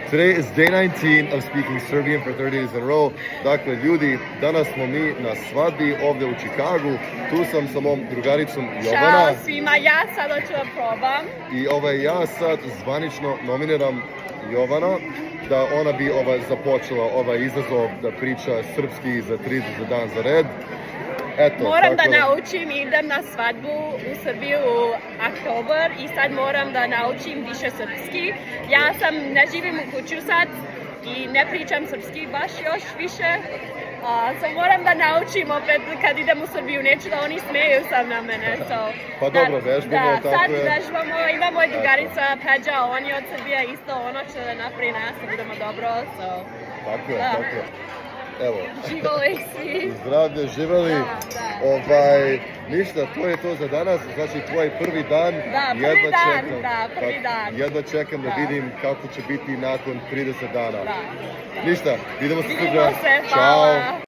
Today is day 19 of speaking Serbian for 30 days in a row. Dakle, ljudi, danas smo mi na svadbi ovde u Čikagu. Tu sam sa mom drugaricom Jovana. Ćao svima, ja sad hoću da probam. I ja sad zvanično nominiram Jovana da ona bi započela ovaj izazov da priča srpski za 30 dan za red. Eto, moram da naučim, idem na svadbu u Srbiju u oktobar i sad moram da naučim više srpski. Ja ne živim u kuću sad i ne pričam srpski baš još više. Moram da naučim opet kad idem u Srbiju, neću da oni smeju sam na mene. Pa dobro, vežbamo tako je. Sad vežbamo, ima moj drugarica Peđa, on je od Srbije isto, ono će da napravi nas, da budemo dobro. Tako je, tako je. Evo. Živali svi. Zdravlje, živali. Ništa, to je to za danas. Znači, tvoj prvi dan. Da, prvi dan. Jedva čekam da vidim kako će biti nakon 30 dana. Ništa, vidimo se sutra. Ćao.